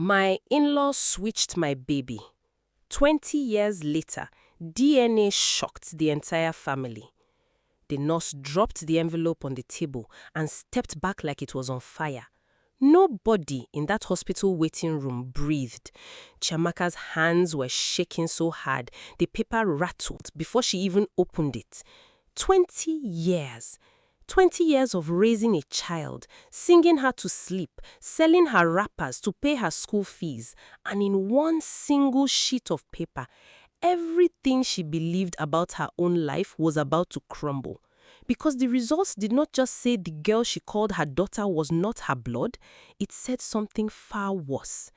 My in-laws switched my baby. 20 years later, DNA shocked the entire family. The nurse dropped the envelope on the table and stepped back like it was on fire. Nobody in that hospital waiting room breathed. Chiamaka's hands were shaking so hard, the paper rattled before she even opened it. 20 years. 20 years of raising a child, singing her to sleep, selling her wrappers to pay her school fees, and in one single sheet of paper, everything she believed about her own life was about to crumble. Because the results did not just say the girl she called her daughter was not her blood, it said something far worse.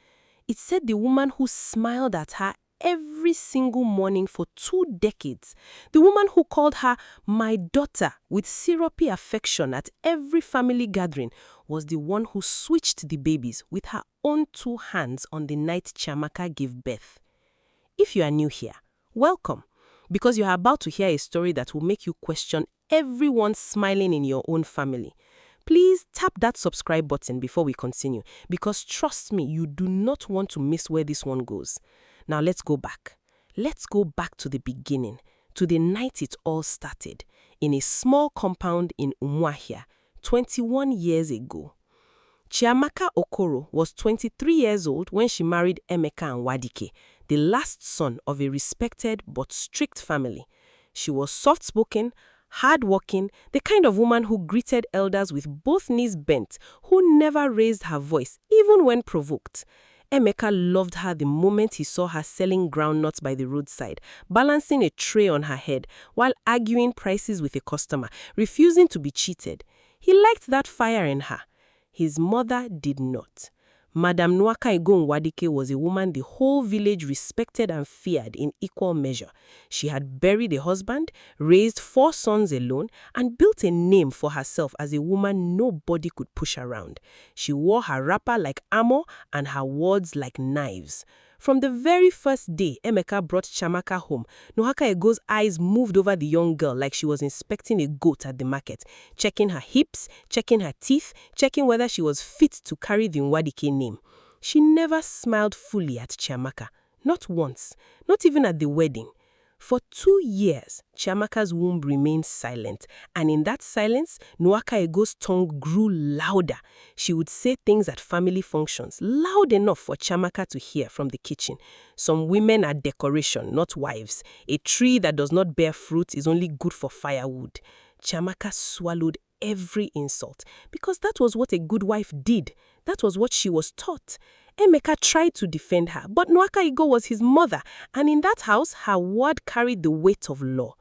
It said the woman who smiled at her every single morning for 2 decades, the woman who called her my daughter with syrupy affection at every family gathering, was the one who switched the babies with her own 2 hands on the night Chiamaka gave birth. If you are new here, welcome, because you are about to hear a story that will make you question everyone smiling in your own family. Please tap that subscribe button before we continue, because trust me, you do not want to miss where this one goes. Now let's go back. Let's go back to the beginning, to the night it all started, in a small compound in Umuahia, 21 years ago. Chiamaka Okoro was 23 years old when she married Emeka Nwadike, the last son of a respected but strict family. She was soft-spoken, hard-working, the kind of woman who greeted elders with both knees bent, who never raised her voice, even when provoked. Emeka loved her the moment he saw her selling groundnuts by the roadside, balancing a tray on her head while arguing prices with a customer, refusing to be cheated. He liked that fire in her. His mother did not. Madam Nwaka Nwadike was a woman the whole village respected and feared in equal measure. She had buried a husband, raised 4 sons alone, and built a name for herself as a woman nobody could push around. She wore her wrapper like armor and her words like knives. From the very first day Emeka brought Chiamaka home, Nwaka Ego's eyes moved over the young girl like she was inspecting a goat at the market, checking her hips, checking her teeth, checking whether she was fit to carry the Nwadike name. She never smiled fully at Chiamaka, not once, not even at the wedding. For 2 years, Chiamaka's womb remained silent, and in that silence, Nwaka Ego's tongue grew louder. She would say things at family functions, loud enough for Chiamaka to hear from the kitchen. Some women are decoration, not wives. A tree that does not bear fruit is only good for firewood. Chiamaka swallowed every insult, because that was what a good wife did. That was what she was taught. Emeka tried to defend her, but Nwaka Ego was his mother, and in that house, her word carried the weight of law.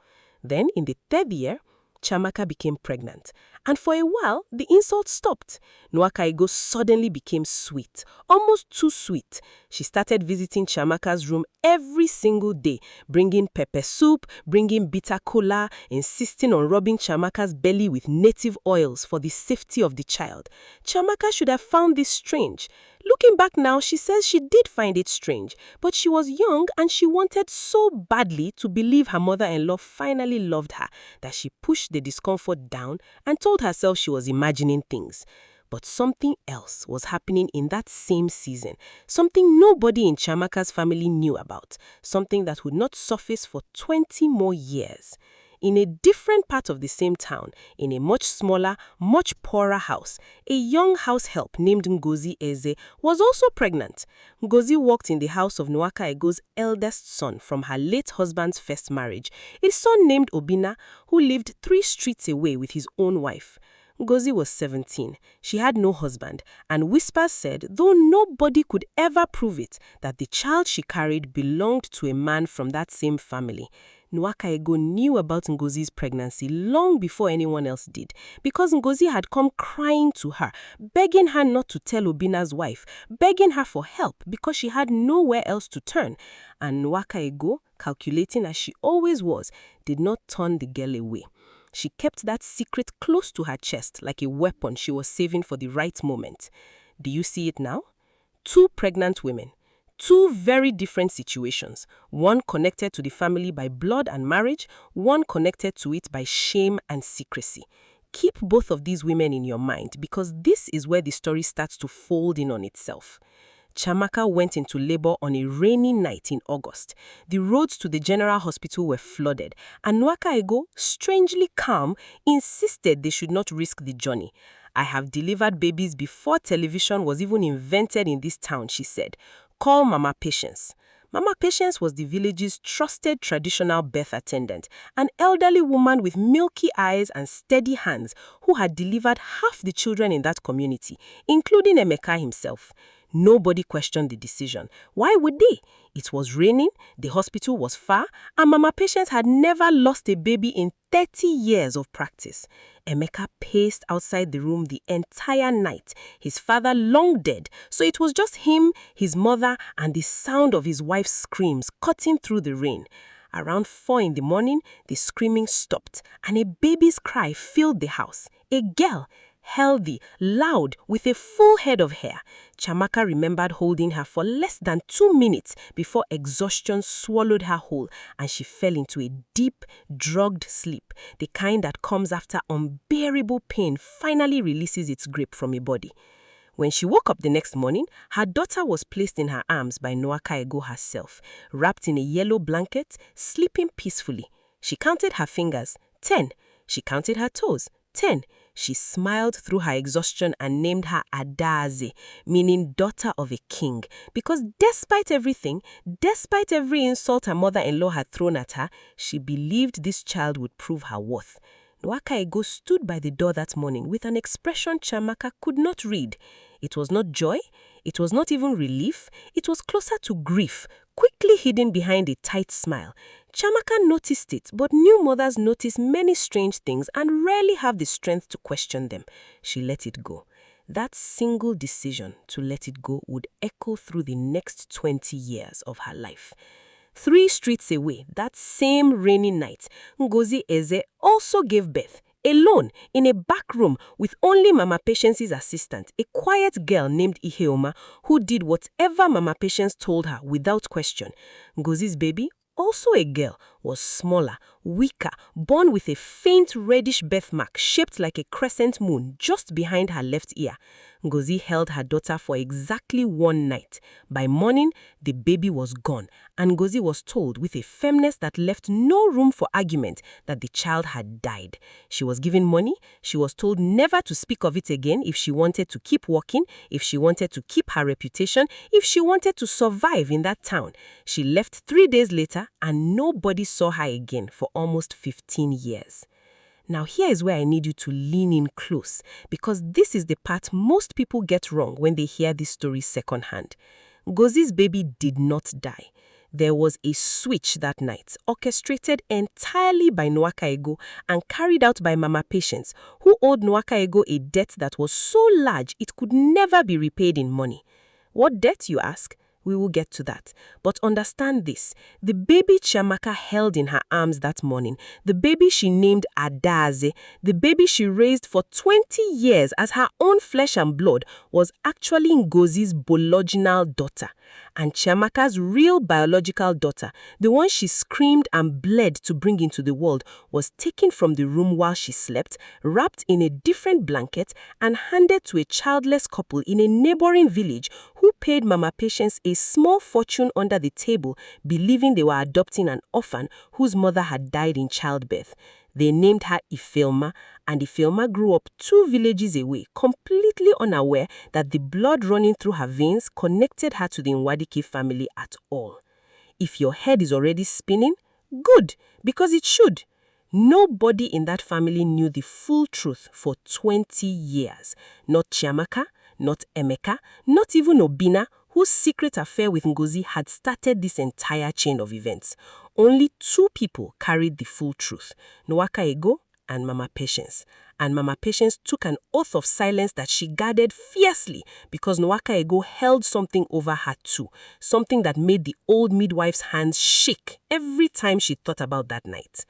Then, in the 3rd year, Chiamaka became pregnant, and for a while, the insult stopped. Nwaka Ego suddenly became sweet, almost too sweet. She started visiting Chiamaka's room every single day, bringing pepper soup, bringing bitter cola, insisting on rubbing Chiamaka's belly with native oils for the safety of the child. Chiamaka should have found this strange. Looking back now, she says she did find it strange, but she was young and she wanted so badly to believe her mother-in-law finally loved her that she pushed the discomfort down and told herself she was imagining things. But something else was happening in that same season, something nobody in Chiamaka's family knew about, something that would not surface for 20 more years. In a different part of the same town, in a much smaller, much poorer house, a young house help named Ngozi Eze was also pregnant. Ngozi worked in the house of Nwaka Ego's eldest son from her late husband's first marriage, a son named Obina, who lived 3 streets away with his own wife. Ngozi was 17. She had no husband, and whispers said, though nobody could ever prove it, that the child she carried belonged to a man from that same family. Nwaka Ego knew about Ngozi's pregnancy long before anyone else did, because Ngozi had come crying to her, begging her not to tell Obina's wife, begging her for help because she had nowhere else to turn. And Nwaka Ego, calculating as she always was, did not turn the girl away. She kept that secret close to her chest like a weapon she was saving for the right moment. Do you see it now? 2 pregnant women. 2 very different situations, one connected to the family by blood and marriage, one connected to it by shame and secrecy. Keep both of these women in your mind, because this is where the story starts to fold in on itself. Chiamaka went into labor on a rainy night in August. The roads to the general hospital were flooded, and Nwakaego, strangely calm, insisted they should not risk the journey. "I have delivered babies before television was even invented in this town," she said. "Call Mama Patience." Mama Patience was the village's trusted traditional birth attendant, an elderly woman with milky eyes and steady hands who had delivered half the children in that community, including Emeka himself. Nobody questioned the decision. Why would they? It was raining, the hospital was far, and Mama Patience had never lost a baby in 30 years of practice. Emeka paced outside the room the entire night, his father long dead, so it was just him, his mother, and the sound of his wife's screams cutting through the rain. Around 4 in the morning, the screaming stopped, and a baby's cry filled the house. A girl, healthy, loud, with a full head of hair. Chiamaka remembered holding her for less than 2 minutes before exhaustion swallowed her whole and she fell into a deep, drugged sleep, the kind that comes after unbearable pain finally releases its grip from a body. When she woke up the next morning, her daughter was placed in her arms by Nwakaego herself, wrapped in a yellow blanket, sleeping peacefully. She counted her fingers, 10. She counted her toes, 10. She smiled through her exhaustion and named her Adaze, meaning daughter of a king, because despite everything, despite every insult her mother-in-law had thrown at her, she believed this child would prove her worth. Nwakaego stood by the door that morning with an expression Chiamaka could not read. It was not joy, it was not even relief, it was closer to grief, quickly hidden behind a tight smile. Chiamaka noticed it, but new mothers notice many strange things and rarely have the strength to question them. She let it go. That single decision to let it go would echo through the next 20 years of her life. 3 streets away, that same rainy night, Ngozi Eze also gave birth, alone, in a back room with only Mama Patience's assistant, a quiet girl named Iheoma, who did whatever Mama Patience told her without question. Ngozi's baby, also a girl, was smaller, weaker, born with a faint reddish birthmark shaped like a crescent moon just behind her left ear. Ngozi held her daughter for exactly 1 night. By morning, the baby was gone, and Ngozi was told with a firmness that left no room for argument that the child had died. She was given money. She was told never to speak of it again if she wanted to keep working, if she wanted to keep her reputation, if she wanted to survive in that town. She left 3 days later, and nobody saw her again for almost 15 years. Now here is where I need you to lean in close, because this is the part most people get wrong when they hear this story secondhand. Ngozi's baby did not die. There was a switch that night, orchestrated entirely by Nwakaego and carried out by Mama Patience, who owed Nwakaego a debt that was so large it could never be repaid in money. What debt, you ask? We will get to that. But understand this, the baby Chiamaka held in her arms that morning, the baby she named Adaze, the baby she raised for 20 years as her own flesh and blood, was actually Ngozi's biological daughter. And Chiamaka's real biological daughter, the one she screamed and bled to bring into the world, was taken from the room while she slept, wrapped in a different blanket, and handed to a childless couple in a neighboring village who paid Mama Patience a small fortune under the table, believing they were adopting an orphan whose mother had died in childbirth. They named her Ifeoma, and Ifeoma grew up 2 villages away, completely unaware that the blood running through her veins connected her to the Nwadike family at all. If your head is already spinning, good, because it should. Nobody in that family knew the full truth for 20 years. Not Chiamaka, not Emeka, not even Obina, whose secret affair with Ngozi had started this entire chain of events. Only 2 people carried the full truth, Nwakaego and Mama Patience. And Mama Patience took an oath of silence that she guarded fiercely because Nwakaego held something over her too, something that made the old midwife's hands shake every time she thought about that night.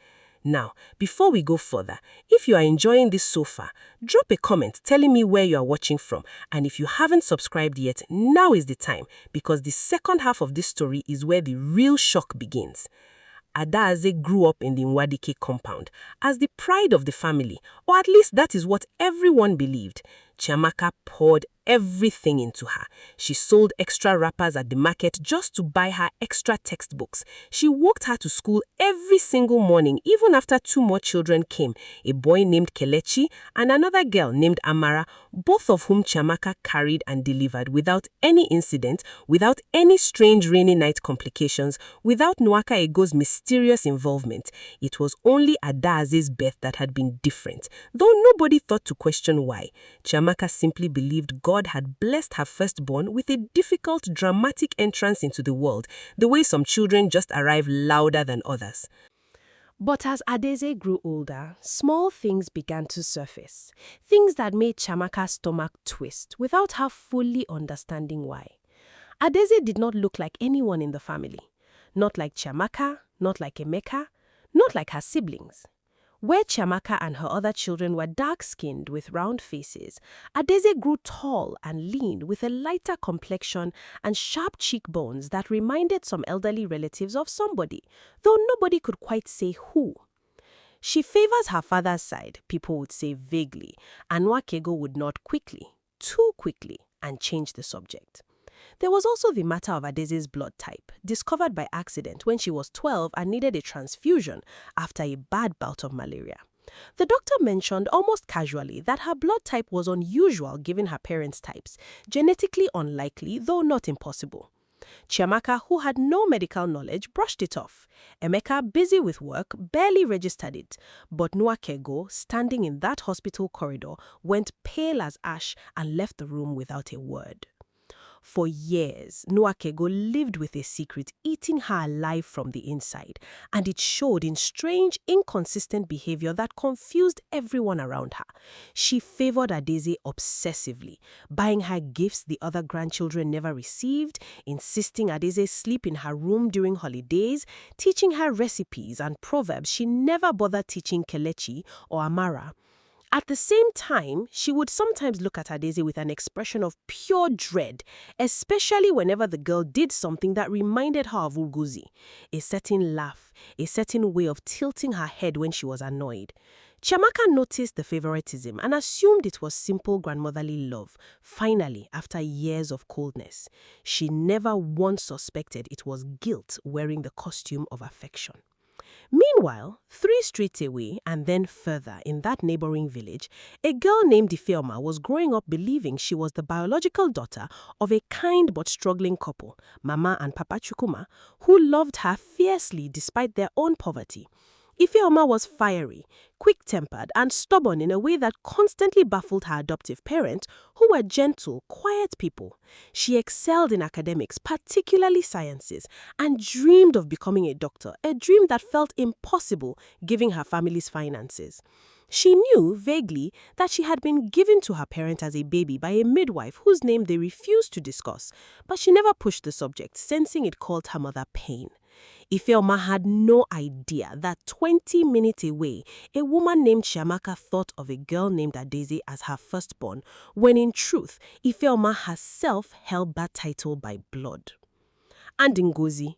Now, before we go further, if you are enjoying this so far, drop a comment telling me where you are watching from. And if you haven't subscribed yet, now is the time, because the second half of this story is where the real shock begins. Adaze grew up in the Nwadike compound as the pride of the family, or at least that is what everyone believed. Chiamaka poured everything into her. She sold extra wrappers at the market just to buy her extra textbooks. She walked her to school every single morning, even after 2 more children came, a boy named Kelechi and another girl named Amara, both of whom Chiamaka carried and delivered without any incident, without any strange rainy night complications, without Nwaka Ego's mysterious involvement. It was only Adaze's birth that had been different, though nobody thought to question why. Chiamaka simply believed God had blessed her firstborn with a difficult, dramatic entrance into the world, the way some children just arrive louder than others. But as Adeze grew older, small things began to surface. Things that made Chiamaka's stomach twist without her fully understanding why. Adeze did not look like anyone in the family. Not like Chiamaka, not like Emeka, not like her siblings. Where Chiamaka and her other children were dark-skinned with round faces, Adeze grew tall and lean with a lighter complexion and sharp cheekbones that reminded some elderly relatives of somebody, though nobody could quite say who. She favors her father's side, people would say vaguely, and Nwakego would nod quickly, too quickly, and change the subject. There was also the matter of Adeze's blood type, discovered by accident when she was 12 and needed a transfusion after a bad bout of malaria. The doctor mentioned almost casually that her blood type was unusual given her parents' types, genetically unlikely though not impossible. Chiamaka, who had no medical knowledge, brushed it off. Emeka, busy with work, barely registered it. But Nwakego, standing in that hospital corridor, went pale as ash and left the room without a word. For years, Nwakego lived with a secret eating her alive from the inside, and it showed in strange, inconsistent behavior that confused everyone around her. She favored Adeze obsessively, buying her gifts the other grandchildren never received, insisting Adeze sleep in her room during holidays, teaching her recipes and proverbs she never bothered teaching Kelechi or Amara. At the same time, she would sometimes look at Adeze with an expression of pure dread, especially whenever the girl did something that reminded her of Uguzi, a certain laugh, a certain way of tilting her head when she was annoyed. Chiamaka noticed the favoritism and assumed it was simple grandmotherly love, finally, after years of coldness. She never once suspected it was guilt wearing the costume of affection. Meanwhile, 3 streets away and then further in that neighboring village, a girl named Ifeoma was growing up believing she was the biological daughter of a kind but struggling couple, Mama and Papa Chukuma, who loved her fiercely despite their own poverty. Ifeoma was fiery, quick-tempered and stubborn in a way that constantly baffled her adoptive parents, who were gentle, quiet people. She excelled in academics, particularly sciences, and dreamed of becoming a doctor, a dream that felt impossible given her family's finances. She knew, vaguely, that she had been given to her parents as a baby by a midwife whose name they refused to discuss, but she never pushed the subject, sensing it caused her mother pain. Ifeoma had no idea that 20 minutes away, a woman named Chiamaka thought of a girl named Adeze as her firstborn, when in truth, Ifeoma herself held that title by blood. And Ngozi.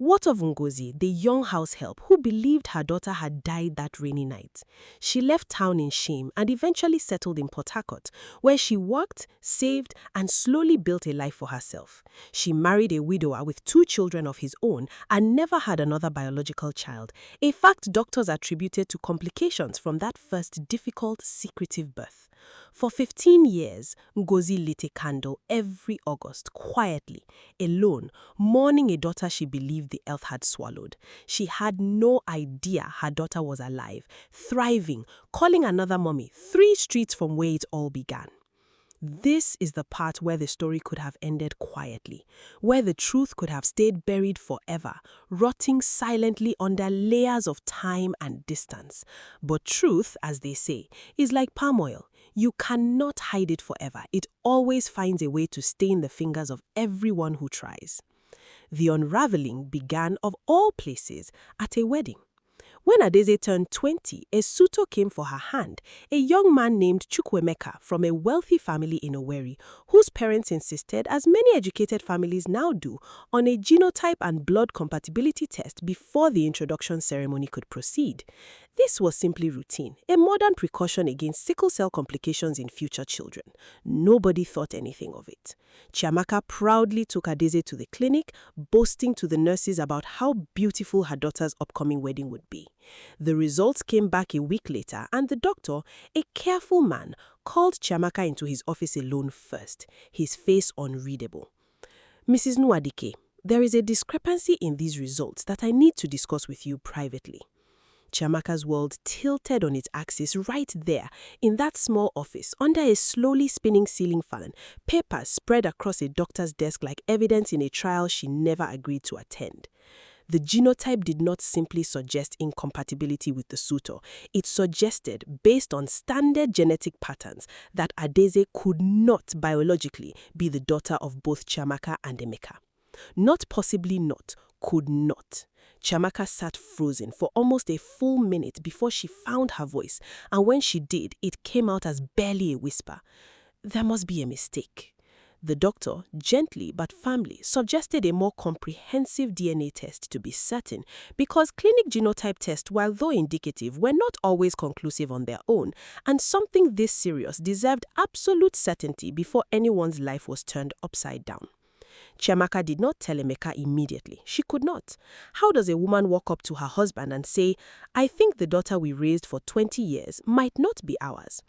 What of Ngozi, the young house help who believed her daughter had died that rainy night? She left town in shame and eventually settled in Port Harcourt, where she worked, saved, and slowly built a life for herself. She married a widower with 2 children of his own and never had another biological child, a fact doctors attributed to complications from that first difficult, secretive birth. For 15 years, Ngozi lit a candle every August, quietly, alone, mourning a daughter she believed the earth had swallowed. She had no idea her daughter was alive, thriving, calling another mommy 3 streets from where it all began. This is the part where the story could have ended quietly, where the truth could have stayed buried forever, rotting silently under layers of time and distance. But truth, as they say, is like palm oil. You cannot hide it forever. It always finds a way to stain the fingers of everyone who tries. The unraveling began, of all places, at a wedding. When Adeze turned 20, a suitor came for her hand, a young man named Chukwuemeka from a wealthy family in Owerri, whose parents insisted, as many educated families now do, on a genotype and blood compatibility test before the introduction ceremony could proceed. This was simply routine, a modern precaution against sickle cell complications in future children. Nobody thought anything of it. Chiamaka proudly took Adeze to the clinic, boasting to the nurses about how beautiful her daughter's upcoming wedding would be. The results came back a week later, and the doctor, a careful man, called Chiamaka into his office alone first, his face unreadable. "Mrs. Nwadike, there is a discrepancy in these results that I need to discuss with you privately." Chiamaka's world tilted on its axis right there, in that small office, under a slowly spinning ceiling fan, papers spread across a doctor's desk like evidence in a trial she never agreed to attend. The genotype did not simply suggest incompatibility with the suitor. It suggested, based on standard genetic patterns, that Adeze could not biologically be the daughter of both Chiamaka and Emeka. Not possibly not, could not. Chiamaka sat frozen for almost a full minute before she found her voice, and when she did, it came out as barely a whisper. "There must be a mistake." The doctor, gently but firmly, suggested a more comprehensive DNA test to be certain, because clinic genotype tests, while though indicative, were not always conclusive on their own, and something this serious deserved absolute certainty before anyone's life was turned upside down. Chiamaka did not tell Emeka immediately. She could not. How does a woman walk up to her husband and say, "I think the daughter we raised for 20 years might not be ours"?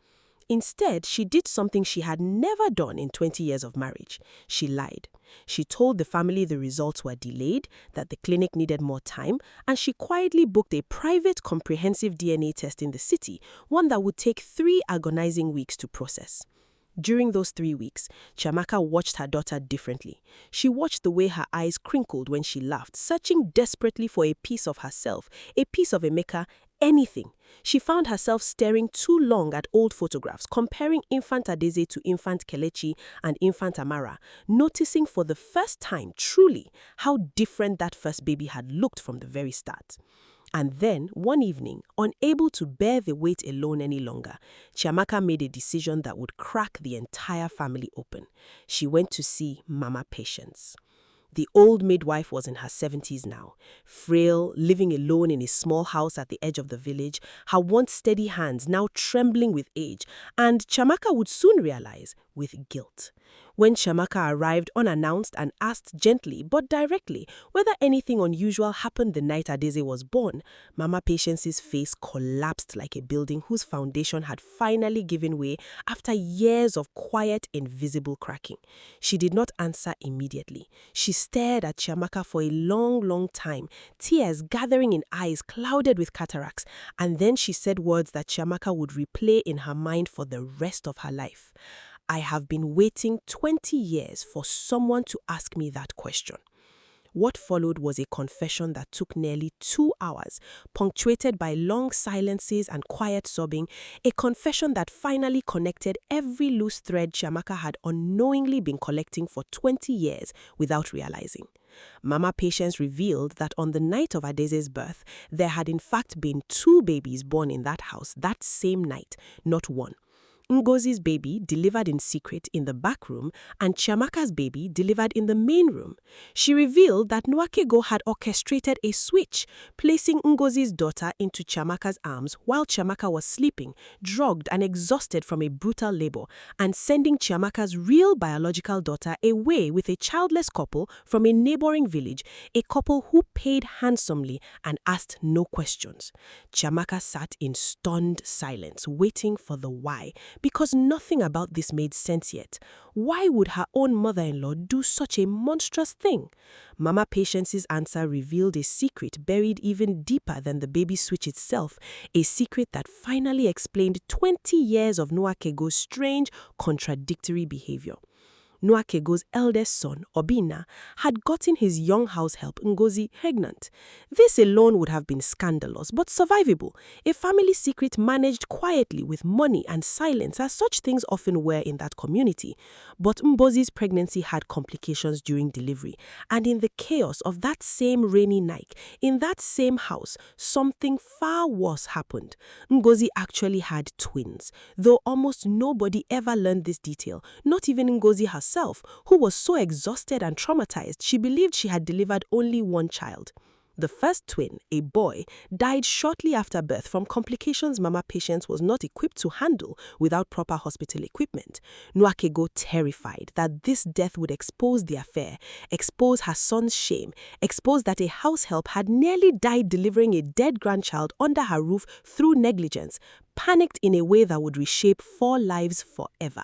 Instead, she did something she had never done in 20 years of marriage. She lied. She told the family the results were delayed, that the clinic needed more time, and she quietly booked a private comprehensive DNA test in the city, one that would take 3 agonizing weeks to process. During those 3 weeks, Chiamaka watched her daughter differently. She watched the way her eyes crinkled when she laughed, searching desperately for a piece of herself, a piece of Emeka, anything. She found herself staring too long at old photographs, comparing infant Adeze to infant Kelechi and infant Amara, noticing for the first time, truly, how different that first baby had looked from the very start. And then, one evening, unable to bear the weight alone any longer, Chiamaka made a decision that would crack the entire family open. She went to see Mama Patience. The old midwife was in her 70s now, frail, living alone in a small house at the edge of the village, her once steady hands now trembling with age, and Chiamaka would soon realize, with guilt. When Chiamaka arrived unannounced and asked gently but directly whether anything unusual happened the night Adeze was born, Mama Patience's face collapsed like a building whose foundation had finally given way after years of quiet, invisible cracking. She did not answer immediately. She stared at Chiamaka for a long, long time, tears gathering in eyes clouded with cataracts, and then she said words that Chiamaka would replay in her mind for the rest of her life. "I have been waiting 20 years for someone to ask me that question." What followed was a confession that took nearly 2 hours, punctuated by long silences and quiet sobbing, a confession that finally connected every loose thread Chiamaka had unknowingly been collecting for 20 years without realizing. Mama Patience revealed that on the night of Adeze's birth, there had in fact been 2 babies born in that house that same night, not one. Ngozi's baby delivered in secret in the back room and Chiamaka's baby delivered in the main room. She revealed that Nwakego had orchestrated a switch, placing Ngozi's daughter into Chiamaka's arms while Chiamaka was sleeping, drugged and exhausted from a brutal labor, and sending Chiamaka's real biological daughter away with a childless couple from a neighboring village, a couple who paid handsomely and asked no questions. Chiamaka sat in stunned silence, waiting for the why, because nothing about this made sense yet. Why would her own mother-in-law do such a monstrous thing? Mama Patience's answer revealed a secret buried even deeper than the baby switch itself, a secret that finally explained 20 years of Nwakego's strange, contradictory behavior. Nwakego's eldest son, Obinna, had gotten his young house help Ngozi pregnant. This alone would have been scandalous, but survivable, a family secret managed quietly with money and silence, as such things often were in that community. But Mbozi's pregnancy had complications during delivery, and in the chaos of that same rainy night, in that same house, something far worse happened. Ngozi actually had twins, though almost nobody ever learned this detail, not even Ngozi herself, who was so exhausted and traumatized she believed she had delivered only one child. The first twin, a boy, died shortly after birth from complications Mama Patience was not equipped to handle without proper hospital equipment. Nwakego, terrified that this death would expose the affair, expose her son's shame, expose that a house help had nearly died delivering a dead grandchild under her roof through negligence, panicked in a way that would reshape 4 lives forever.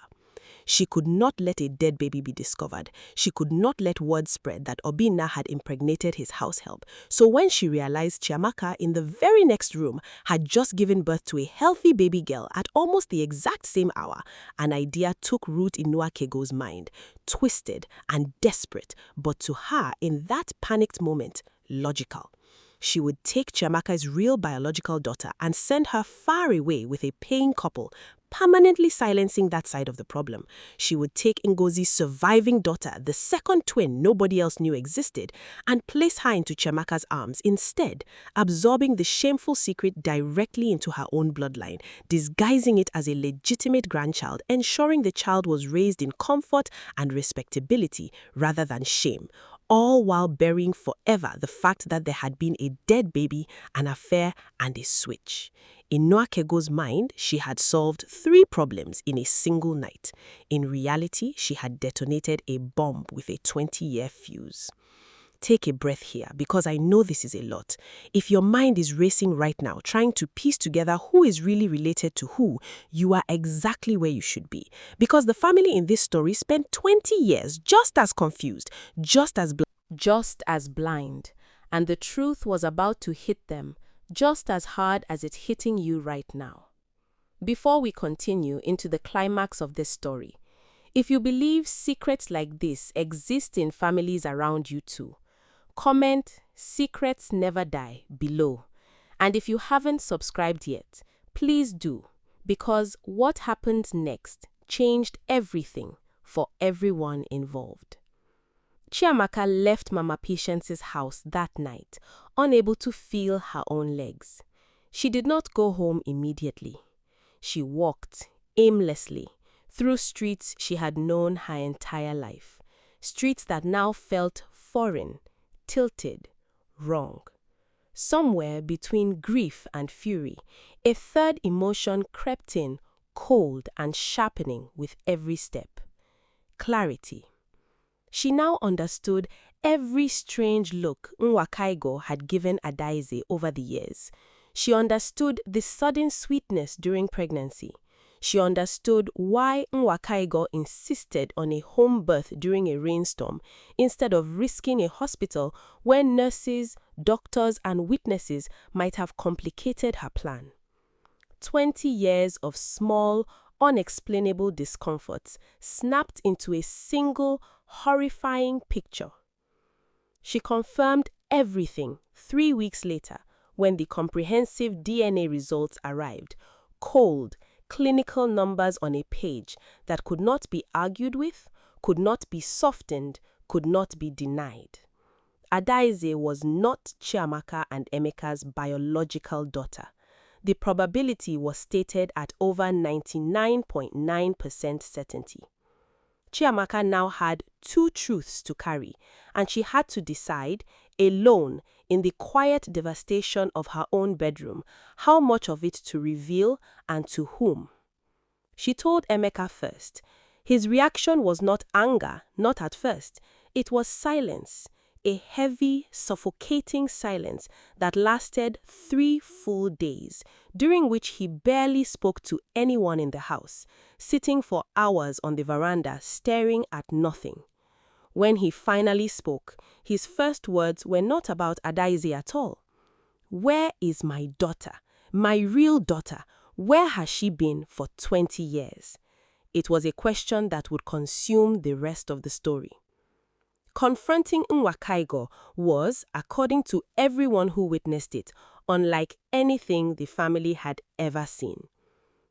She could not let a dead baby be discovered. She could not let word spread that Obinna had impregnated his house help. So when she realized Chiamaka in the very next room had just given birth to a healthy baby girl at almost the exact same hour, an idea took root in Nwakego's mind, twisted and desperate, but to her, in that panicked moment, logical. She would take Chiamaka's real biological daughter and send her far away with a paying couple, permanently silencing that side of the problem. She would take Ngozi's surviving daughter, the second twin nobody else knew existed, and place her into Chiamaka's arms instead, absorbing the shameful secret directly into her own bloodline, disguising it as a legitimate grandchild, ensuring the child was raised in comfort and respectability rather than shame, all while burying forever the fact that there had been a dead baby, an affair, and a switch. In Nwakego's mind, she had solved 3 problems in a single night. In reality, she had detonated a bomb with a 20-year fuse. Take a breath here, because I know this is a lot. If your mind is racing right now, trying to piece together who is really related to who, you are exactly where you should be. Because the family in this story spent 20 years just as confused, just as blind, and the truth was about to hit them just as hard as it's hitting you right now. Before we continue into the climax of this story, if you believe secrets like this exist in families around you too, comment "Secrets Never Die" below. And if you haven't subscribed yet, please do, because what happened next changed everything for everyone involved. Chiamaka left Mama Patience's house that night, unable to feel her own legs. She did not go home immediately. She walked aimlessly through streets she had known her entire life, streets that now felt foreign, tilted, wrong. Somewhere between grief and fury, a third emotion crept in, cold and sharpening with every step: clarity. She now understood every strange look Nwakego had given Adaize over the years. She understood the sudden sweetness during pregnancy. She understood why Nwakego insisted on a home birth during a rainstorm instead of risking a hospital where nurses, doctors, and witnesses might have complicated her plan. 20 years of small, unexplainable discomforts snapped into a single, horrifying picture. She confirmed everything 3 weeks later when the comprehensive DNA results arrived, cold, clinical numbers on a page that could not be argued with, could not be softened, could not be denied. Adaize was not Chiamaka and Emeka's biological daughter. The probability was stated at over 99.9% certainty. Chiamaka now had 2 truths to carry, and she had to decide, alone, in the quiet devastation of her own bedroom, how much of it to reveal and to whom. She told Emeka first. His reaction was not anger, not at first. It was silence, a heavy, suffocating silence that lasted 3 full days, during which he barely spoke to anyone in the house, sitting for hours on the veranda staring at nothing. When he finally spoke, his first words were not about Adaize at all. Where is my daughter, my real daughter? Where has she been for 20 years? it was a question that would consume the rest of the story. Confronting Umuahia was, according to everyone who witnessed it, unlike anything the family had ever seen.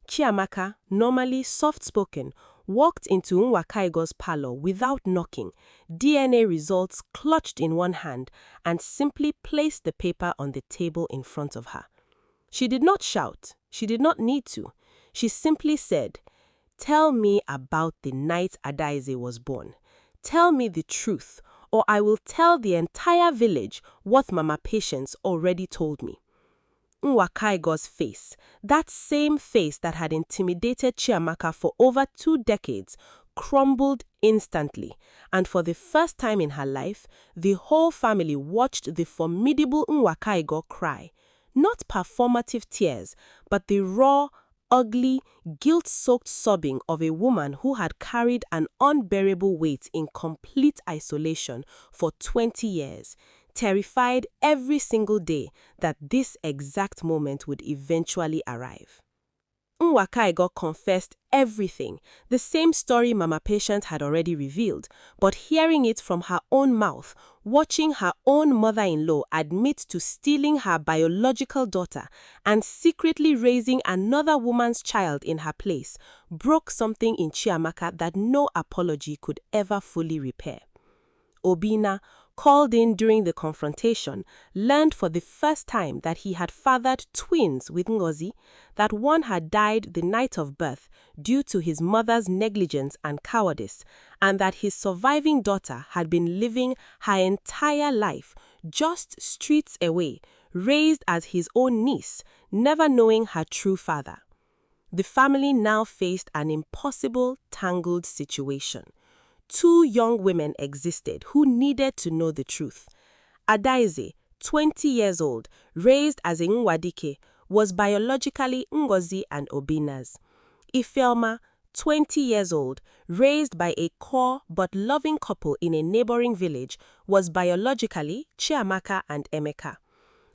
Chiamaka, normally soft-spoken, walked into Umuahia's parlor without knocking, DNA results clutched in one hand, and simply placed the paper on the table in front of her. She did not shout. She did not need to. She simply said, "Tell me about the night Adaeze was born. Tell me the truth, or I will tell the entire village what Mama Patience already told me." Umuahia's face, that same face that had intimidated Chiamaka for over 2 decades, crumbled instantly, and for the first time in her life, the whole family watched the formidable Umuahia cry. Not performative tears, but the raw, ugly, guilt-soaked sobbing of a woman who had carried an unbearable weight in complete isolation for 20 years, terrified every single day that this exact moment would eventually arrive. Umuahia confessed everything, the same story Mama Patient had already revealed, but hearing it from her own mouth, watching her own mother-in-law admit to stealing her biological daughter and secretly raising another woman's child in her place, broke something in Chiamaka that no apology could ever fully repair. Obinna, called in during the confrontation, learned for the first time that he had fathered twins with Ngozi, that one had died the night of birth due to his mother's negligence and cowardice, and that his surviving daughter had been living her entire life just streets away, raised as his own niece, never knowing her true father. The family now faced an impossible, tangled situation. 2 young women existed who needed to know the truth. Adaeze, 20 years old, raised as a Nwadike, was biologically Ngozi and Obinna's. Ifeoma, 20 years old, raised by a core but loving couple in a neighboring village, was biologically Chiamaka and Emeka.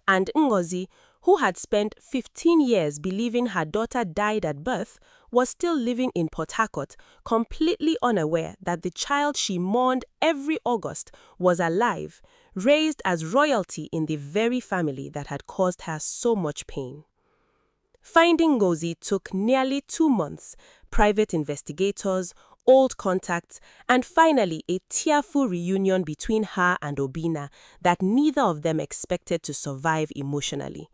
And Ngozi, who had spent 15 years believing her daughter died at birth, was still living in Port Harcourt, completely unaware that the child she mourned every August was alive, raised as royalty in the very family that had caused her so much pain. Finding Ngozi took nearly 2 months, private investigators, old contacts, and finally a tearful reunion between her and Obinna that neither of them expected to survive emotionally.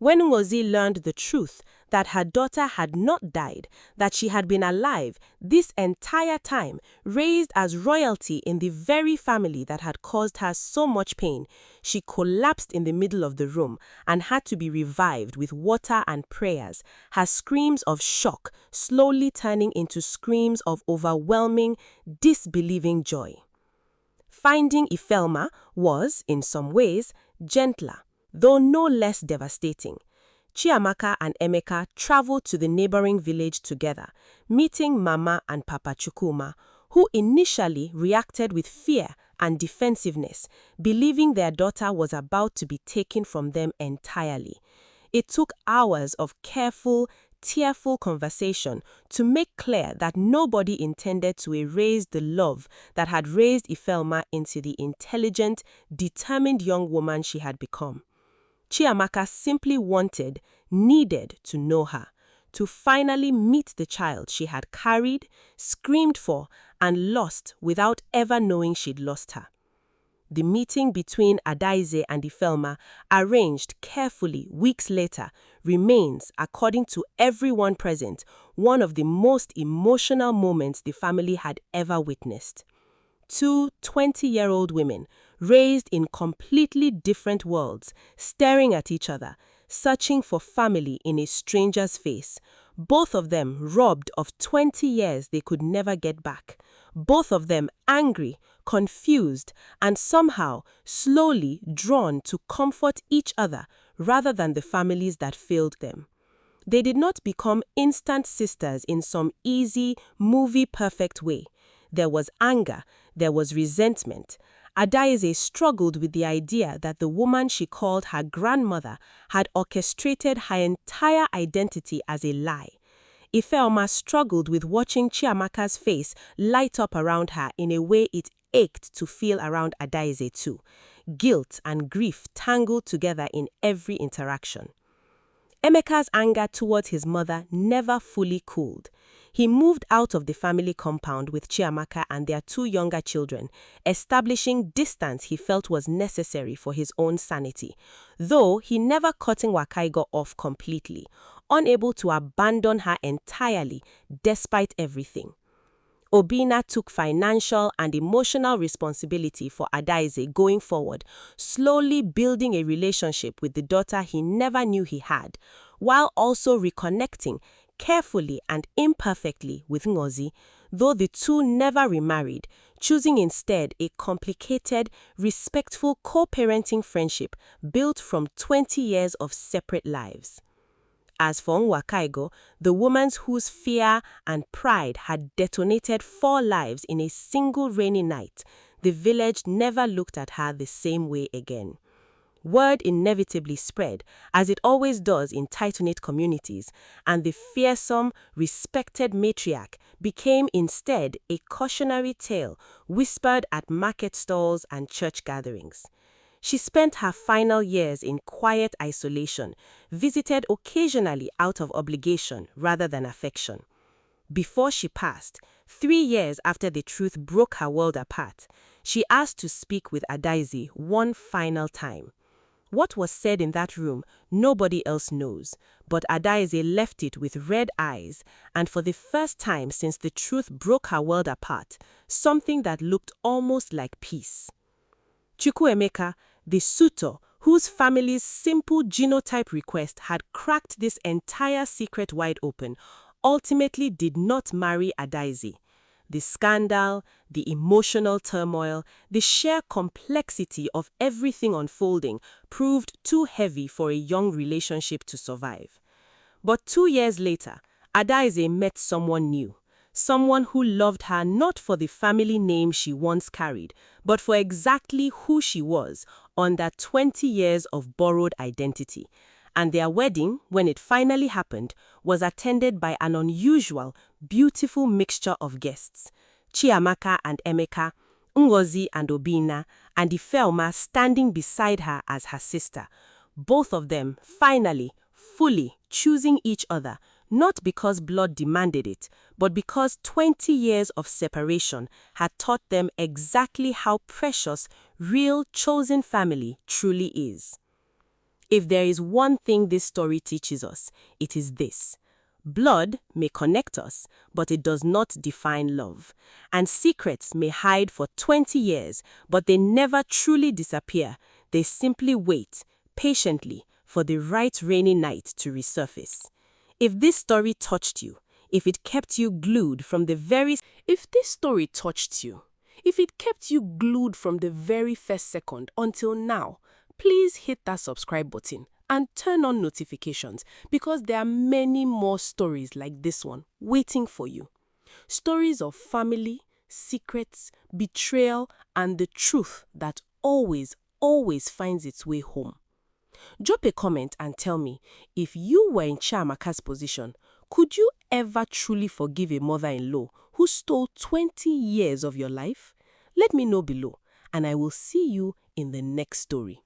When Ngozi learned the truth that her daughter had not died, that she had been alive this entire time, raised as royalty in the very family that had caused her so much pain, she collapsed in the middle of the room and had to be revived with water and prayers, her screams of shock slowly turning into screams of overwhelming, disbelieving joy. Finding Ifelma was, in some ways, gentler, though no less devastating. Chiamaka and Emeka traveled to the neighboring village together, meeting Mama and Papa Chukwuma, who initially reacted with fear and defensiveness, believing their daughter was about to be taken from them entirely. It took hours of careful, tearful conversation to make clear that nobody intended to erase the love that had raised Ifelma into the intelligent, determined young woman she had become. Chiamaka simply needed to know her, to finally meet the child she had carried, screamed for, and lost without ever knowing she'd lost her. The meeting between Adaeze and Ifelma, arranged carefully weeks later, remains, according to everyone present, one of the most emotional moments the family had ever witnessed. 2 20-year-old women, raised in completely different worlds, staring at each other, searching for family in a stranger's face, both of them robbed of 20 years they could never get back, both of them angry, confused, and somehow slowly drawn to comfort each other rather than the families that failed them. They did not become instant sisters in some easy, movie-perfect way. There was anger, there was resentment. Adaeze struggled with the idea that the woman she called her grandmother had orchestrated her entire identity as a lie. Ifeoma struggled with watching Chiamaka's face light up around her in a way it ached to feel around Adaeze too. Guilt and grief tangled together in every interaction. Emeka's anger towards his mother never fully cooled. He moved out of the family compound with Chiamaka and their 2 younger children, establishing distance he felt was necessary for his own sanity, though he never cut Nwakaigo off completely, unable to abandon her entirely despite everything. Obinna took financial and emotional responsibility for Adaeze going forward, slowly building a relationship with the daughter he never knew he had, while also reconnecting carefully and imperfectly with Ngozi, though the two never remarried, choosing instead a complicated, respectful co-parenting friendship built from 20 years of separate lives. As for Nwakaigo, the woman whose fear and pride had detonated 4 lives in a single rainy night, the village never looked at her the same way again. Word inevitably spread, as it always does in tight-knit communities, and the fearsome, respected matriarch became instead a cautionary tale whispered at market stalls and church gatherings. She spent her final years in quiet isolation, visited occasionally out of obligation rather than affection. Before she passed, 3 years after the truth broke her world apart, she asked to speak with Adaeze one final time. What was said in that room, nobody else knows, but Adaeze left it with red eyes, and for the first time since the truth broke her world apart, something that looked almost like peace. Chukwuemeka, the suitor whose family's simple genotype request had cracked this entire secret wide open, ultimately did not marry Adaeze. The scandal, the emotional turmoil, the sheer complexity of everything unfolding proved too heavy for a young relationship to survive. But 2 years later, Adaeze met someone new. Someone who loved her not for the family name she once carried, but for exactly who she was under 20 years of borrowed identity. And their wedding, when it finally happened, was attended by an unusual, beautiful mixture of guests. Chiamaka and Emeka, Ngozi and Obinna, and Ifeoma standing beside her as her sister. Both of them, finally, fully choosing each other, not because blood demanded it, but because 20 years of separation had taught them exactly how precious real chosen family truly is. If there is one thing this story teaches us, it is this. Blood may connect us, but it does not define love. And secrets may hide for 20 years, but they never truly disappear. They simply wait, patiently, for the right rainy night to resurface. If this story touched you, if it kept you glued from the very first second until now, please hit that subscribe button and turn on notifications, because there are many more stories like this one waiting for you. Stories of family, secrets, betrayal, and the truth that always finds its way home. Drop a comment and tell me, if you were in Chiamaka's position, could you ever truly forgive a mother-in-law who stole 20 years of your life? Let me know below, and I will see you in the next story.